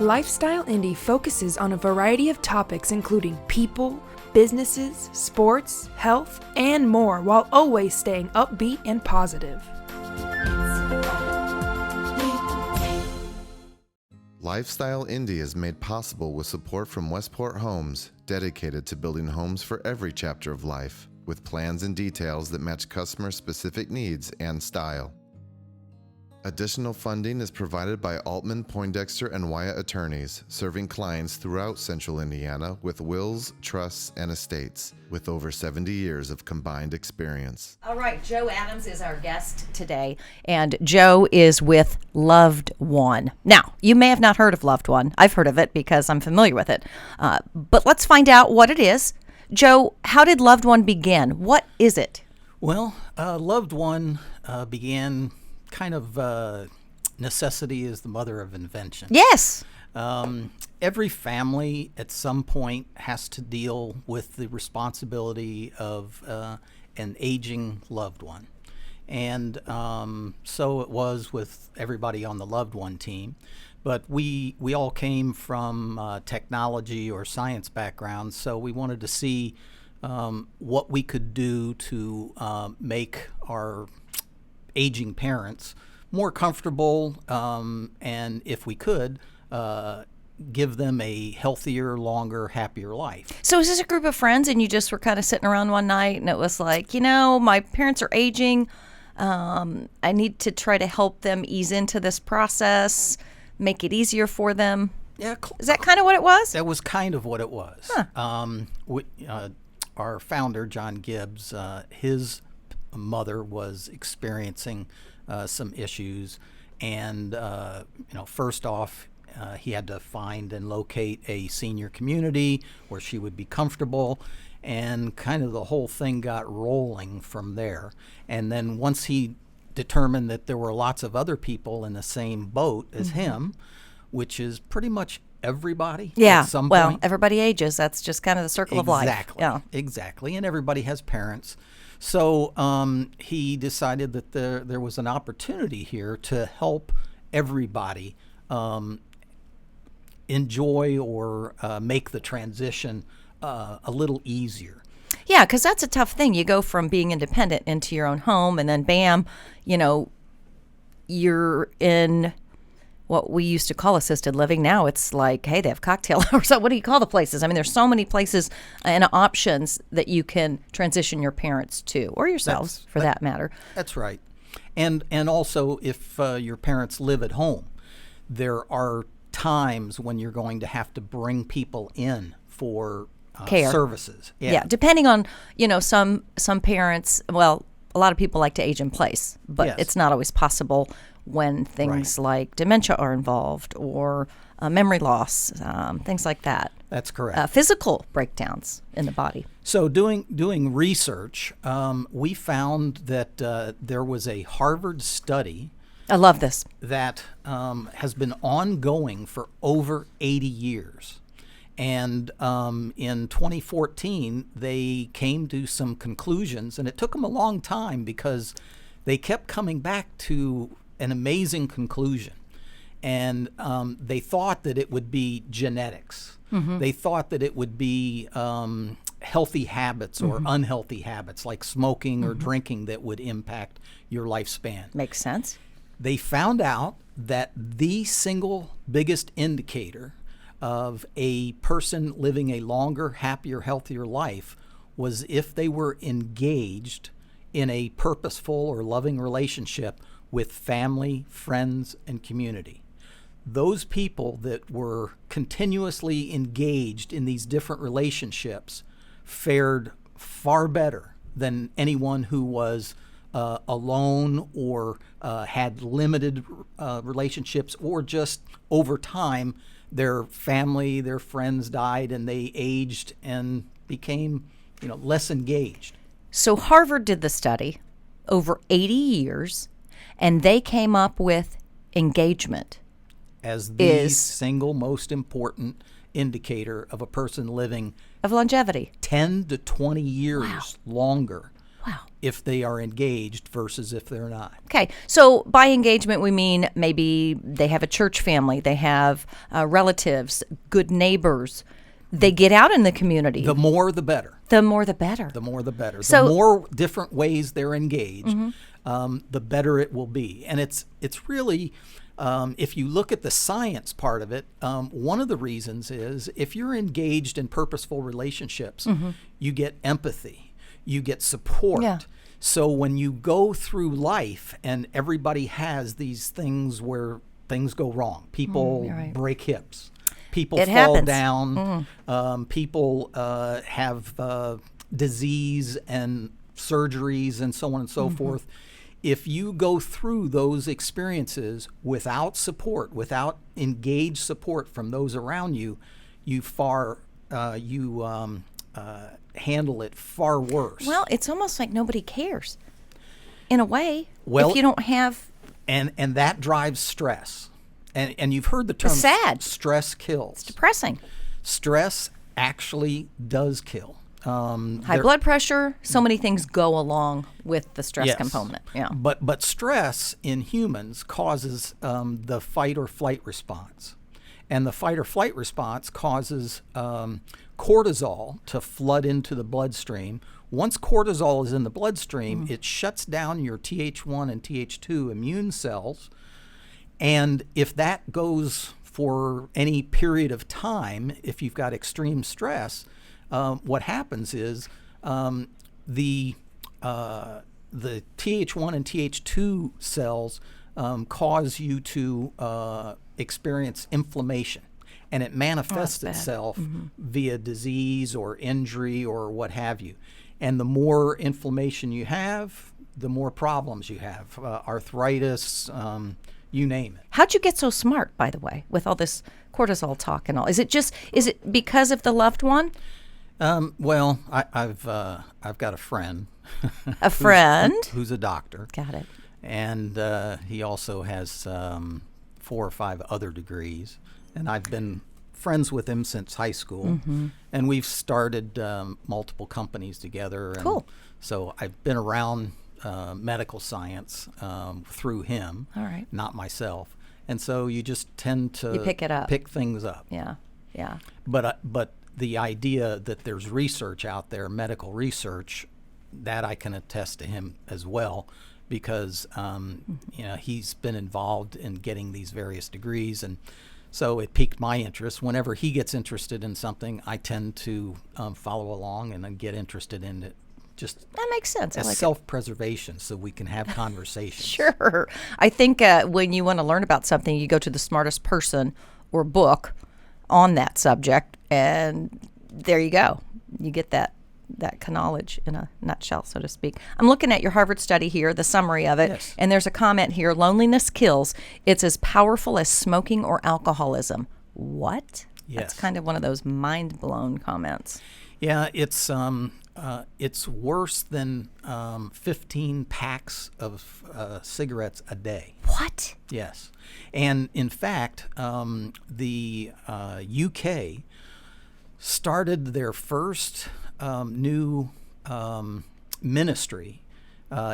LifeStyle Indy focuses on a variety of topics including people, businesses, sports, health, and more, while always staying upbeat and positive. LifeStyle Indy is made possible with support from Westport Homes, dedicated to building homes for every chapter of life, with plans and details that match customer-specific needs and style. Additional funding is provided by Altman, Poindexter, and Wyatt attorneys, serving clients throughout Central Indiana with wills, trusts, and estates, with over 70 years of combined experience. All right, Joe Adams is our guest today, and Joe is with Loved1. Now, you may have not heard of Loved1. I've heard of it because I'm familiar with it. But let's find out what it is. Joe, how did Loved1 begin? What is it? Well, Loved1 began kind of necessity is the mother of invention. Yes. Every family at some point has to deal with the responsibility of an aging loved one. And so it was with everybody on the Loved1 team. But we all came from technology or science backgrounds, so we wanted to see what we could do to make our aging parents more comfortable, and if we could, give them a healthier, longer, happier life. So is this a group of friends and you just were kind of sitting around one night and it was like, my parents are aging. I need to try to help them ease into this process, make it easier for them. Yeah, is that kind of what it was? That was kind of what it was. Huh. Our founder, John Gibbs, his mother was experiencing some issues, and first off, he had to find and locate a senior community where she would be comfortable, and kind of the whole thing got rolling from there. And then once he determined that there were lots of other people in the same boat as him, which is pretty much everybody at some point. Everybody ages. That's just kind of the circle of life. Exactly. And everybody has parents. So he decided that there was an opportunity here to help everybody enjoy or make the transition a little easier. Yeah, because that's a tough thing. You go from being independent into your own home, and then bam, you're in what we used to call assisted living. Now it's like, hey, they have cocktail hours. So what do you call the places? I mean, there's so many places and options that you can transition your parents to, or yourselves for that matter. That's right. And also, if your parents live at home, there are times when you're going to have to bring people in for care services. Yeah, depending on, some parents, a lot of people like to age in place, but it's not always possible when things like dementia are involved or memory loss, things like that. That's correct. Physical breakdowns in the body. So doing research, we found that there was a Harvard study. I love this. That has been ongoing for over 80 years. And in 2014, they came to some conclusions, and it took them a long time because they kept coming back to an amazing conclusion. And they thought that it would be genetics. Mm-hmm. They thought that it would be healthy habits or unhealthy habits like smoking or drinking that would impact your lifespan. Makes sense. They found out that the single biggest indicator of a person living a longer, happier, healthier life was if they were engaged in a purposeful or loving relationship with family, friends, and community. Those people that were continuously engaged in these different relationships fared far better than anyone who was alone or had limited relationships, or just over time their family, their friends died and they aged and became less engaged. So Harvard did the study over 80 years, and they came up with engagement as the single most important indicator of a person living of longevity, 10 to 20 years longer Wow. if they are engaged versus if they're not. Okay, so by engagement, we mean maybe they have a church family, they have relatives, good neighbors. They get out in the community. The more, the better. The more, the better. The more, the better. So- the more different ways they're engaged, the better it will be. And it's really, if you look at the science part of it, one of the reasons is if you're engaged in purposeful relationships, you get empathy, you get support. Yeah. So when you go through life and everybody has these things where things go wrong, people you're right. break hips, people It fall happens. down, people have disease and surgeries and so on and so forth. If you go through those experiences without support, without engaged support from those around you, you handle it far worse. Well, it's almost like nobody cares in a way Well- if you don't have. and that drives stress. And you've heard the term sad. stress kills. Depressing. Stress actually does kill. High blood pressure, so many things go along with the stress Yes. component. Yeah. But stress in humans causes the fight or flight response. And the fight or flight response causes cortisol to flood into the bloodstream. Once cortisol is in the bloodstream, it shuts down your Th1 and Th2 immune cells. And if that goes for any period of time, if you've got extreme stress, what happens is the Th1 and Th2 cells cause you to experience inflammation, and it manifests bad. itself via disease or injury or what have you. And the more inflammation you have, the more problems you have, arthritis, you name it. How'd you get so smart, by the way, with all this cortisol talk and all? Is it because of the loved one? Well, I've got a friend. A friend? who's a doctor. Got it. And he also has 4 or 5 other degrees. And I've been friends with him since high school. And we've started multiple companies together. And Cool. So I've been around medical science through him, All right. not myself. And so you just tend to You pick it up. pick things up. Yeah. Yeah. But the idea that there's research out there, medical research, that I can attest to him as well, because he's been involved in getting these various degrees, and so it piqued my interest. Whenever he gets interested in something, I tend to follow along and then get interested in it. Just That makes sense. I as like it. self-preservation, so we can have conversations. Sure. I think when you want to learn about something, you go to the smartest person or book on that subject, and there you go. You get that knowledge in a nutshell, so to speak. I'm looking at your Harvard study here, the summary of it, Yes. and there's a comment here: loneliness kills. It's as powerful as smoking or alcoholism. What? That's Yes. kind of one of those mind-blown comments. Yeah, it's worse than 15 packs of cigarettes a day. What? Yes. And in fact, the UK started their first new ministry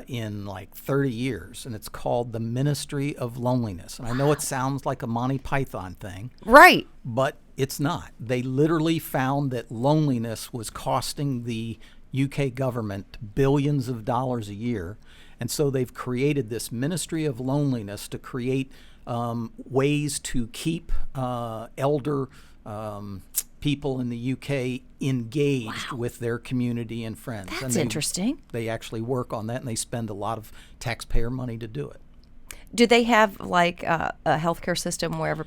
in like 30 years, and it's called the Ministry of Loneliness. And I know it sounds like a Monty Python thing, Right. but it's not. They literally found that loneliness was costing the UK government billions of dollars a year. And so they've created this Ministry of Loneliness to create ways to keep elder people in the UK engaged with their community and friends. That's and they, interesting. They actually work on that, and they spend a lot of taxpayer money to do it. Do they have like a healthcare system where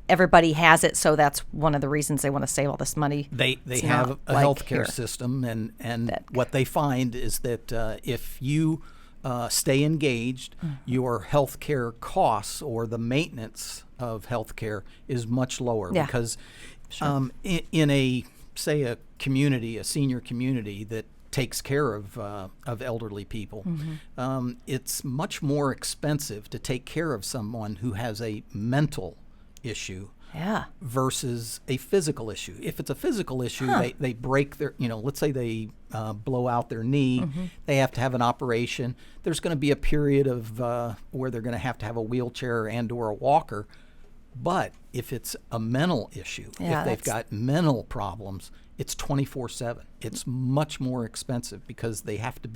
everybody has it, so that's one of the reasons they want to save all this money? They It's have not a like healthcare here. system, and what they find is that if you stay engaged, your healthcare costs or the maintenance of healthcare is much lower Yeah. because in a community, a senior community that takes care of elderly people, it's much more expensive to take care of someone who has a mental issue Yeah. versus a physical issue. If it's a physical issue, they break their, let's say they blow out their knee. They have to have an operation. There's going to be a period of where they're going to have a wheelchair and or a walker. But if it's a mental issue, if they've got mental problems, it's 24/7. It's much more expensive because they have to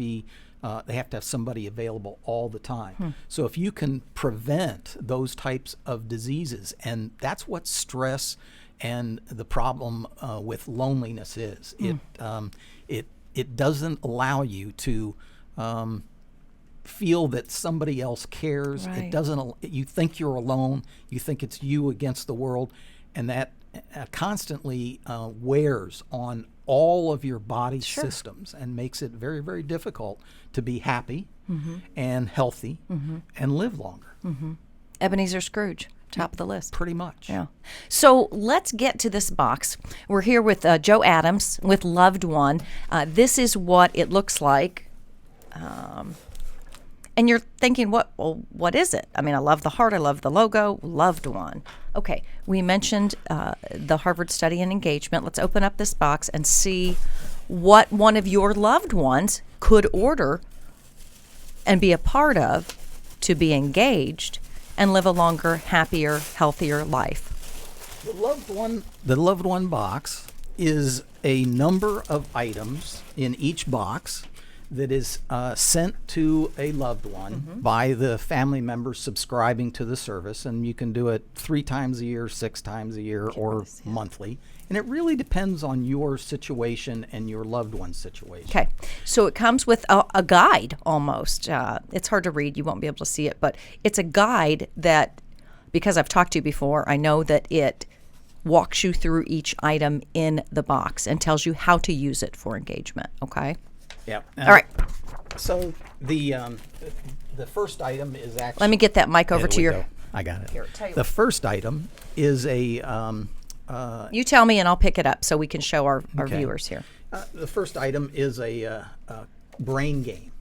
have somebody available all the time. So if you can prevent those types of diseases, and that's what stress and the problem with loneliness is. It doesn't allow you to feel that somebody else cares. Right. It doesn't. You think you're alone. You think it's you against the world, and that constantly wears on all of your body systems and makes it very, very difficult to be happy and healthy and live longer. Ebenezer Scrooge, top of the list. Pretty much. Yeah. So let's get to this box. We're here with Joe Adams with Loved1. This is what it looks like. And you're thinking, what is it? I mean, I love the heart. I love the logo. Loved1. Okay. We mentioned the Harvard study in engagement. Let's open up this box and see what one of your loved ones could order and be a part of to be engaged and live a longer, happier, healthier life. The Loved1 box is a number of items in each box that is sent to a loved one by the family members subscribing to the service, and you can do it 3 times a year, 6 times a year, or monthly. And it really depends on your situation and your loved one's situation. Okay, so it comes with a guide almost. It's hard to read, you won't be able to see it, but it's a guide that, because I've talked to you before, I know that it walks you through each item in the box and tells you how to use it for engagement, okay? Yeah. All right. So the first item is actually. Let me get that mic over There to we your. go. I got it. Here, tell you The what. first item is a. You tell me and I'll pick it up so we can show our Okay. viewers here. The first item is a brain game.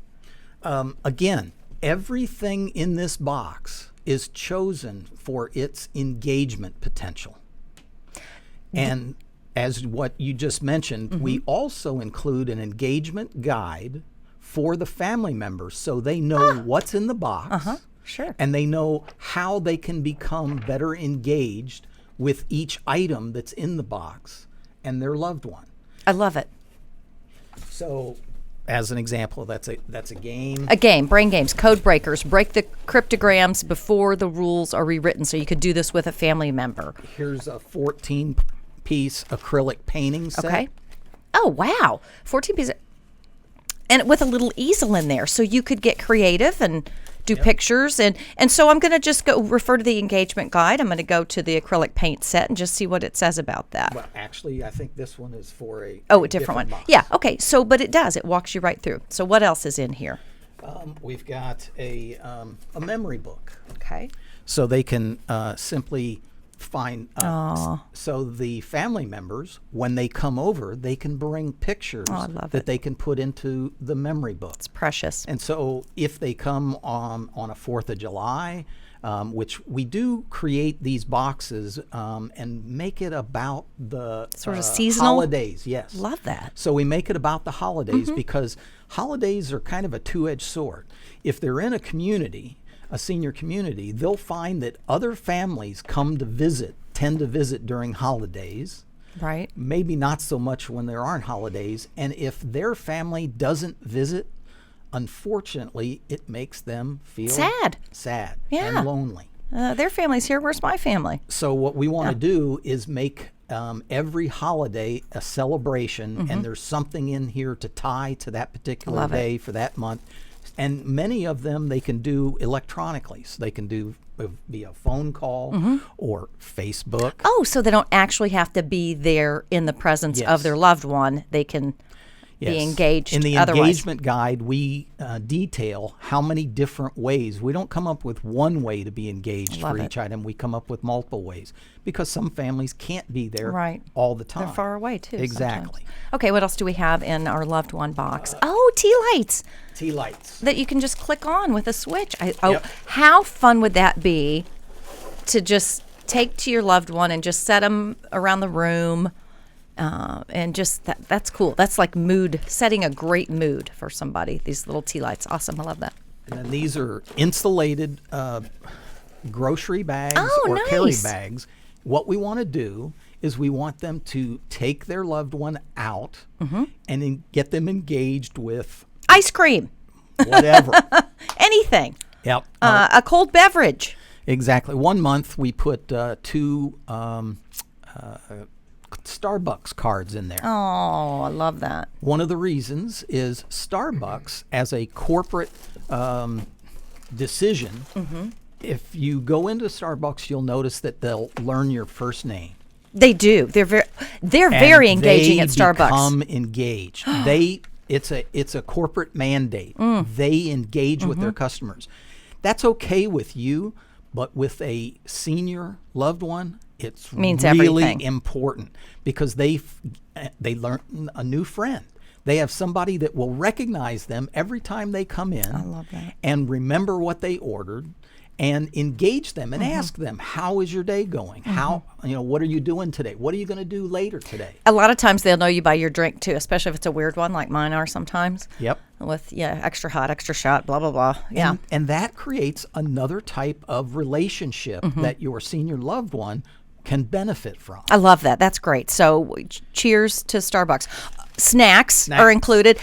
Again, everything in this box is chosen for its engagement potential. And as what you just mentioned, we also include an engagement guide for the family members so they know what's in the box. Sure. And they know how they can become better engaged with each item that's in the box and their loved one. I love it. So, as an example, that's a game. A game, brain games, code breakers, break the cryptograms before the rules are rewritten. So you could do this with a family member. Here's a 14-piece acrylic painting set. Okay. Oh, wow. 14 pieces. And with a little easel in there. So you could get creative and do pictures. And so I'm going to just go refer to the engagement guide. I'm going to go to the acrylic paint set and just see what it says about that. Well, actually, I think this one is for a different one. box. Yeah. Okay. So, but it does. It walks you right through. So what else is in here? We've got a memory book. Okay. So they can simply find. So the family members, when they come over, they can bring pictures that they can put into the memory book. It's precious. And so if they come on a 4th of July, which we do create these boxes and make it about the sort of seasonal holidays. Yes. Love that. So we make it about the holidays because holidays are kind of a two-edged sword. If they're in a community, a senior community, they'll find that other families tend to visit during holidays. Right. Maybe not so much when there aren't holidays. And if their family doesn't visit, unfortunately, it makes them feel sad and lonely. Their family's here. Where's my family? So what we want to do is make every holiday a celebration, and there's something in here to tie to that particular day for that month. And many of them they can do electronically. So they can do via phone call or Facebook. Oh, so they don't actually have to be there in the presence of their loved one. They can be engaged in the otherwise. engagement guide, we detail how many different ways. We don't come up with one way to be engaged for each item. We come up with multiple ways because some families can't be there all the time. They're far away too. Exactly. Sometimes. Okay, what else do we have in our loved one box? tea lights. Tea lights that you can just click on with a switch. How fun would that be to just take to your loved one and just set them around the room? And just that's cool. That's like setting a great mood for somebody. These little tea lights. Awesome. I love that. And then these are insulated grocery bags or carry nice. bags. What we want to do is we want them to take their loved one out and get them engaged with Ice cream. whatever. Anything. Yep. A cold beverage. Exactly. 1 month we put 2 Starbucks cards in there. Oh, I love that. One of the reasons is Starbucks, as a corporate decision, if you go into Starbucks, you'll notice that they'll learn your first name. They do. They're very engaging at Starbucks. They become engaged. It's a corporate mandate. They engage with their customers. That's okay with you, but with a senior loved one, it's Means really everything. important because they learn a new friend. They have somebody that will recognize them every time they come in. I love that. And remember what they ordered and engage them and ask them, how is your day going? How, what are you doing today? What are you going to do later today? A lot of times they'll know you by your drink too, especially if it's a weird one like mine are sometimes. Yep. With extra hot, extra shot, blah blah blah. Yeah. And that creates another type of relationship that your senior loved one can benefit from. I love that. That's great. So cheers to Starbucks. Snacks are included.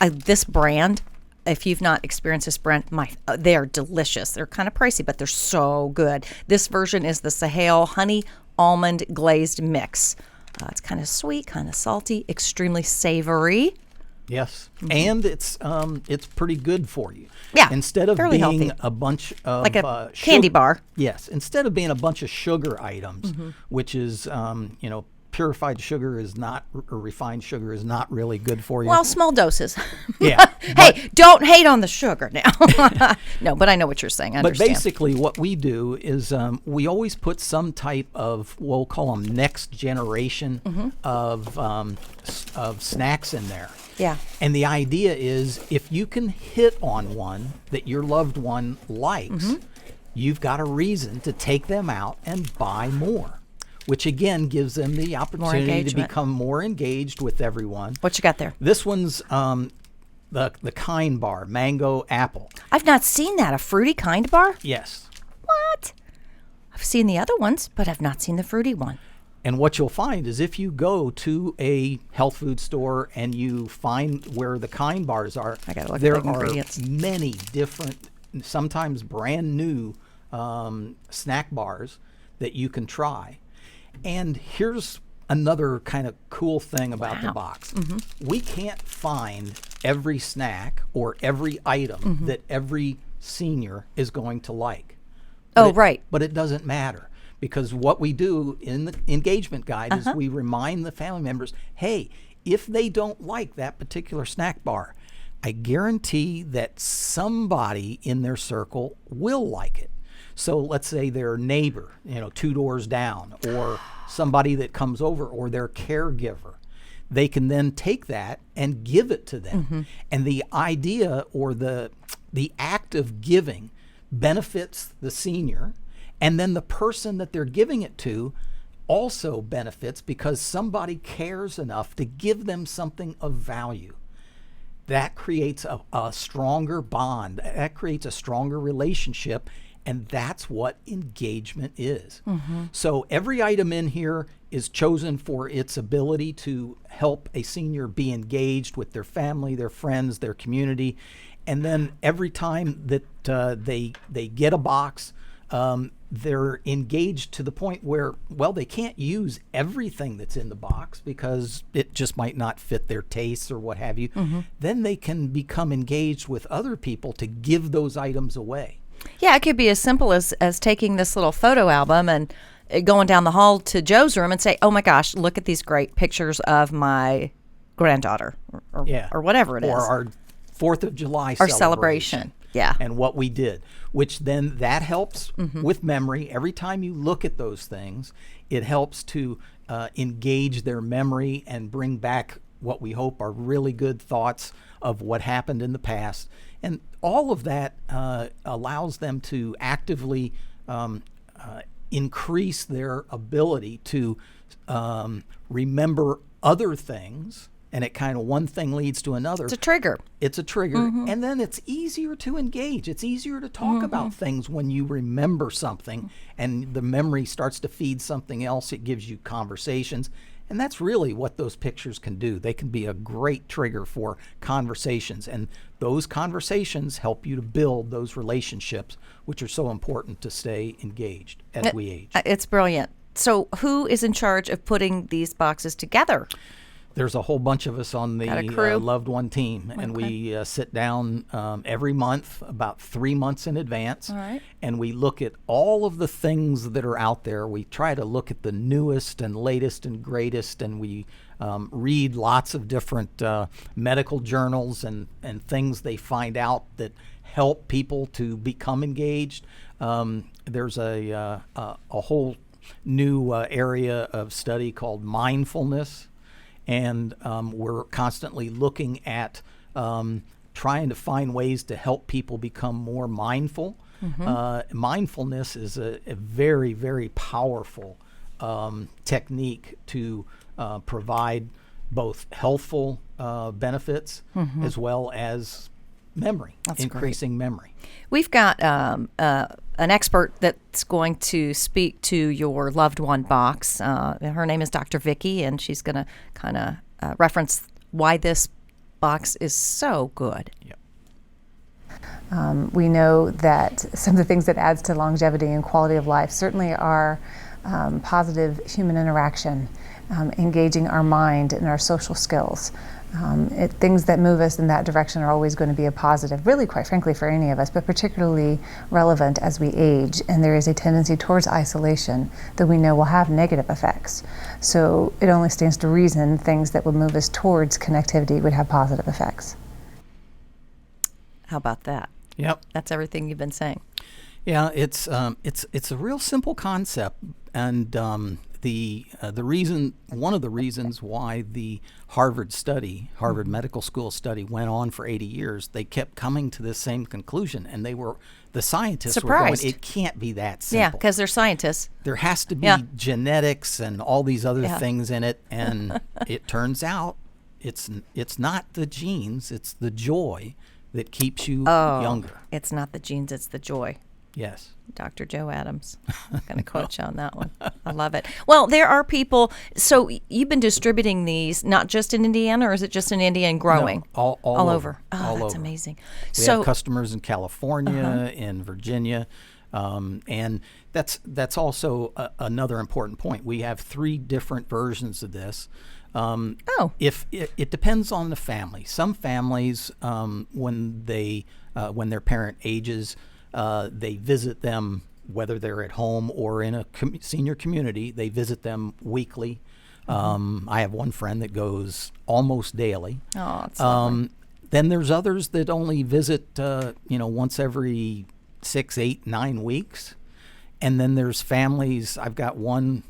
This brand, if you've not experienced this brand, they are delicious. They're kind of pricey, but they're so good. This version is the Sahel Honey Almond Glazed Mix. It's kind of sweet, kind of salty, extremely savory. Yes, and it's pretty good for you. Yeah, instead of fairly being healthy. a bunch of Like a candy bar. Yes, instead of being a bunch of sugar items, which is purified sugar is not, or refined sugar is not really good for you. Well, small doses. Yeah. Hey, don't hate on the sugar now. No, but I know what you're saying. I But understand. basically what we do is we always put some type of, we'll call them next generation of snacks in there. Yeah. And the idea is if you can hit on one that your loved one likes, you've got a reason to take them out and buy more, which again gives them the opportunity to engagement. become more engaged with everyone. What you got there? This one's the Kind Bar, mango apple. I've not seen that. A fruity kind bar? Yes. What? I've seen the other ones, but I've not seen the fruity one. And what you'll find is if you go to a health food store and you find where the Kind Bars are, I gotta look at there the are ingredients. many different, sometimes brand new snack bars that you can try. And here's another kind of cool thing about the box. We can't find every snack or every item that every senior is going to like. Right. But it doesn't matter. Because what we do in the engagement guide is we remind the family members, hey, if they don't like that particular snack bar, I guarantee that somebody in their circle will like it. So let's say their neighbor, 2 doors down, or somebody that comes over, or their caregiver. They can then take that and give it to them. And the idea or the act of giving benefits the senior. And then the person that they're giving it to also benefits because somebody cares enough to give them something of value. That creates a stronger bond. That creates a stronger relationship. And that's what engagement is. So every item in here is chosen for its ability to help a senior be engaged with their family, their friends, their community. And then every time that they get a box, they're engaged to the point where, well, they can't use everything that's in the box because it just might not fit their tastes or what have you. Then they can become engaged with other people to give those items away. Yeah, it could be as simple as taking this little photo album and going down the hall to Joe's room and say, oh my gosh, look at these great pictures of my granddaughter or whatever it is. Or our 4th of July Our celebration. Yeah. And what we did, which then that helps with memory. Every time you look at those things, it helps to engage their memory and bring back what we hope are really good thoughts of what happened in the past. And all of that allows them to actively increase their ability to remember other things, and it kind of one thing leads to another. It's a trigger. It's a trigger, and then it's easier to engage. It's easier to talk about things when you remember something, and the memory starts to feed something else. It gives you conversations, and that's really what those pictures can do. They can be a great trigger for conversations, and those conversations help you to build those relationships, which are so important to stay engaged as we age. It's brilliant. So who is in charge of putting these boxes together? There's a whole bunch of us on the Got a crew? Loved1 team, and we sit down every month, about 3 months in advance, All right. and we look at all of the things that are out there. We try to look at the newest and latest and greatest, and we read lots of different medical journals and things they find out that help people to become engaged. There's a whole new area of study called mindfulness. And we're constantly looking at trying to find ways to help people become more mindful. Mindfulness is a very, very powerful technique to provide both healthful benefits as well as memory, increasing memory. We've got an expert that's going to speak to your Loved One box. Her name is Dr. Vicky, and she's going to kind of reference why this box is so good. Yep. We know that some of the things that adds to longevity and quality of life certainly are positive human interaction, engaging our mind and our social skills. Things that move us in that direction are always going to be a positive, really, quite frankly, for any of us, but particularly relevant as we age. And there is a tendency towards isolation that we know will have negative effects. So it only stands to reason things that would move us towards connectivity would have positive effects. How about that? Yep. That's everything you've been saying. Yeah, it's a real simple concept, and the reason, one of the reasons why the Harvard Medical School study went on for 80 years, they kept coming to this same conclusion, and the scientists Surprised. were going, it can't be that simple. Yeah, because they're scientists. There has to be genetics and all these other things in it, and it turns out it's not the genes, it's the joy that keeps you younger. It's not the genes, it's the joy. Yes. Dr. Joe Adams. I'm going to quote you on that one. I love it. Well, there are people. So you've been distributing these not just in Indiana, or is it just in India and growing? No, all over. Oh, all that's over. amazing. We have customers in California, in Virginia, and that's also another important point. We have 3 different versions of this. If it depends on the family. Some families, when their parent ages, they visit them, whether they're at home or in a senior community. They visit them weekly. I have one friend that goes almost daily. Oh, that's lovely. Then there's others that only visit, once every 6, 8, 9 weeks. And then there's families. I've got one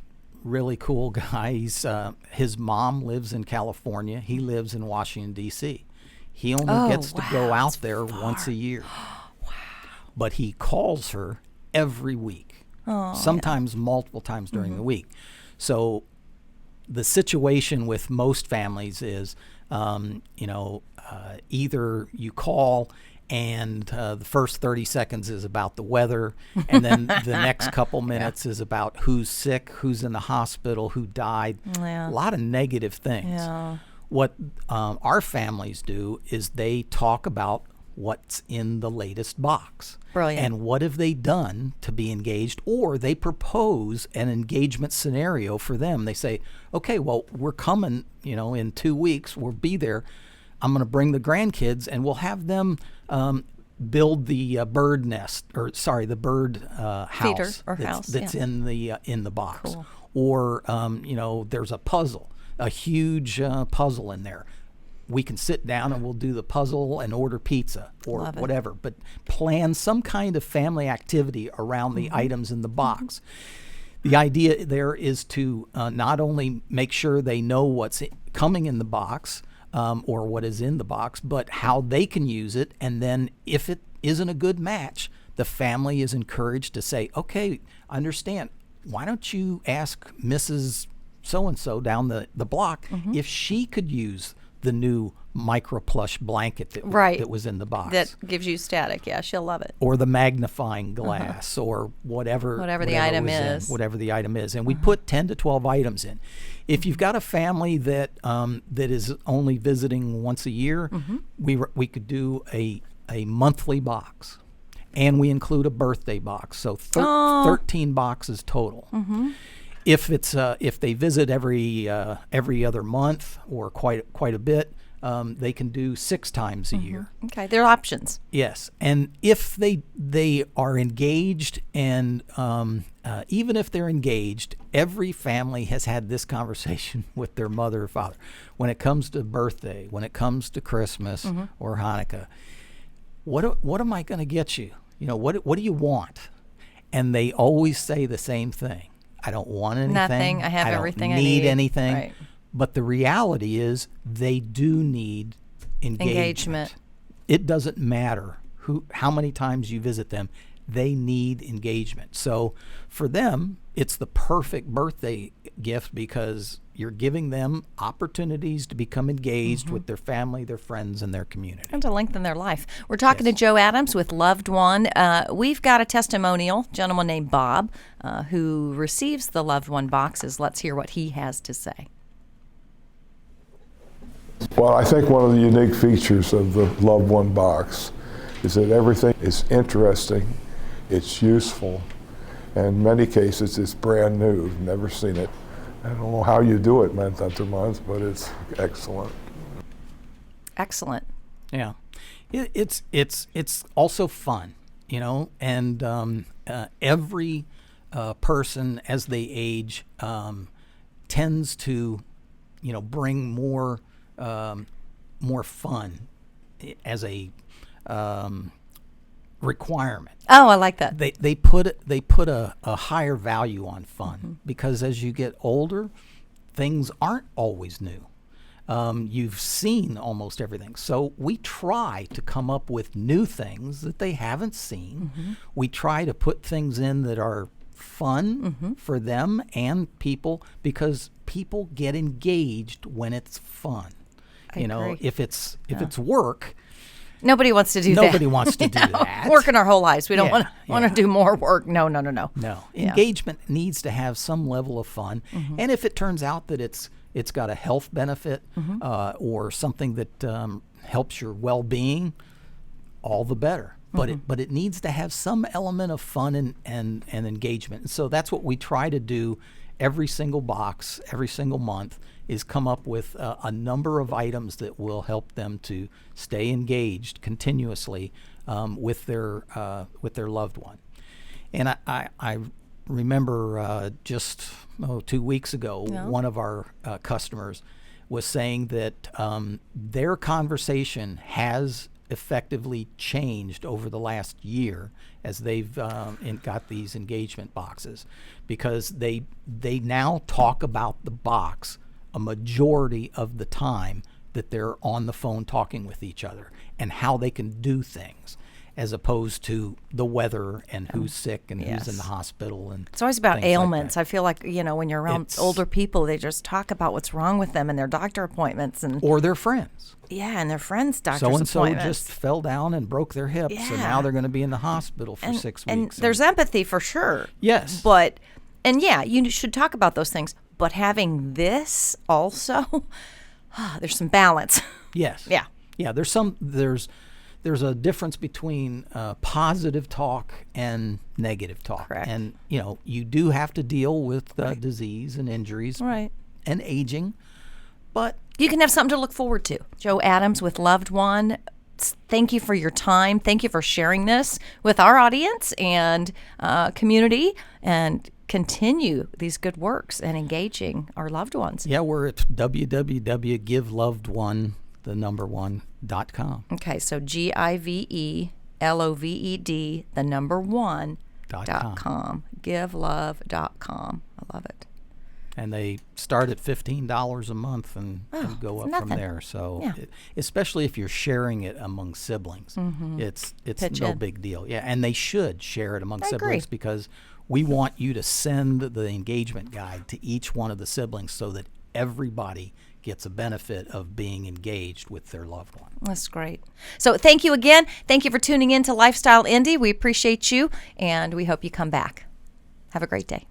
really cool guy. His mom lives in California. He lives in Washington, D.C. He only gets to go out there once a year. But he calls her every week, sometimes multiple times during the week. So the situation with most families is, either you call and the first 30 seconds is about the weather, and then the next couple minutes is about who's sick, who's in the hospital, who died, a lot of negative things. Yeah. What our families do is they talk about what's in the latest box. Brilliant. And what have they done to be engaged, or they propose an engagement scenario for them. They say, okay, well, we're coming, in 2 weeks, we'll be there. I'm going to bring the grandkids, and we'll have them build the bird nest, the bird house Feeder or house, that's in the box. Cool. Or there's a puzzle, a huge puzzle in there. We can sit down and we'll do the puzzle and order pizza or whatever, but plan some kind of family activity around the items in the box. The idea there is to not only make sure they know what's coming in the box or what is in the box, but how they can use it. And then if it isn't a good match, the family is encouraged to say, okay, I understand. Why don't you ask Mrs. so-and-so down the block if she could use the new micro plush blanket that was in the box. That gives you static. Yeah, she'll love it. Or the magnifying glass or whatever the item is. Whatever the item is. And we put 10 to 12 items in. If you've got a family that is only visiting once a year, we could do a monthly box. And we include a birthday box. So 13 boxes total. If they visit every other month or quite a bit, they can do 6 times a year. Okay, there are options. Yes, and if they are engaged, and even if they're engaged, every family has had this conversation with their mother or father. When it comes to birthday, when it comes to Christmas or Hanukkah, what am I going to get you? What do you want? And they always say the same thing. I don't want anything. Nothing. I have everything I need. I don't need anything. Right. But the reality is they do need engagement. It doesn't matter how many times you visit them. They need engagement. So for them, it's the perfect birthday gift because you're giving them opportunities to become engaged with their family, their friends, and their community. And to lengthen their life. We're talking to Joe Adams with Loved1. We've got a testimonial, a gentleman named Bob, who receives the Loved1 boxes. Let's hear what he has to say. Well, I think one of the unique features of the Loved1 box is that everything is interesting, it's useful, and in many cases it's brand new. Never seen it. I don't know how you do it month after month, but it's excellent. Excellent. Yeah, it's also fun, and every person as they age tends to, bring more fun as a requirement. Oh, I like that. They put a higher value on fun because as you get older, things aren't always new. You've seen almost everything. So we try to come up with new things that they haven't seen. We try to put things in that are fun for them and people because people get engaged when it's fun. I agree. If it's work, nobody wants to do that. Nobody wants to do that. Working our whole lives. We don't want to do more work. No. No. Engagement needs to have some level of fun. And if it turns out that it's got a health benefit or something that helps your well-being, all the better. But it needs to have some element of fun and engagement. And so that's what we try to do every single box, every single month, is come up with a number of items that will help them to stay engaged continuously with their loved one. And I remember just 2 weeks ago, one of our customers was saying that their conversation has effectively changed over the last year as they've got these engagement boxes because they now talk about the box a majority of the time that they're on the phone talking with each other and how they can do things as opposed to the weather and who's sick and who's in the hospital. And it's always about ailments. I feel like, when you're around older people, they just talk about what's wrong with them and their doctor appointments. Or their friends. Yeah, and their friends' doctor's appointments. So-and-so just fell down and broke their hip, so now they're going to be in the hospital for 6 weeks. And there's empathy for sure. Yes. You should talk about those things. But having this also, there's some balance. Yes. Yeah. Yeah, there's a difference between positive talk and negative talk. Correct. And, you do have to deal with disease and injuries and aging, but you can have something to look forward to. Joe Adams with Loved1. Thank you for your time. Thank you for sharing this with our audience and community and continue these good works and engaging our loved ones. Yeah, we're at www.giveloved1.com. Okay, so GIVELOVED, .1.com. GiveLove.com. I love it. And they start at $15 a month and go up from there. So, especially if you're sharing it among siblings, it's no big deal. Yeah, and they should share it among siblings because we want you to send the engagement guide to each one of the siblings so that everybody gets a benefit of being engaged with their loved one. That's great. So thank you again. Thank you for tuning in to Lifestyle Indy. We appreciate you, and we hope you come back. Have a great day.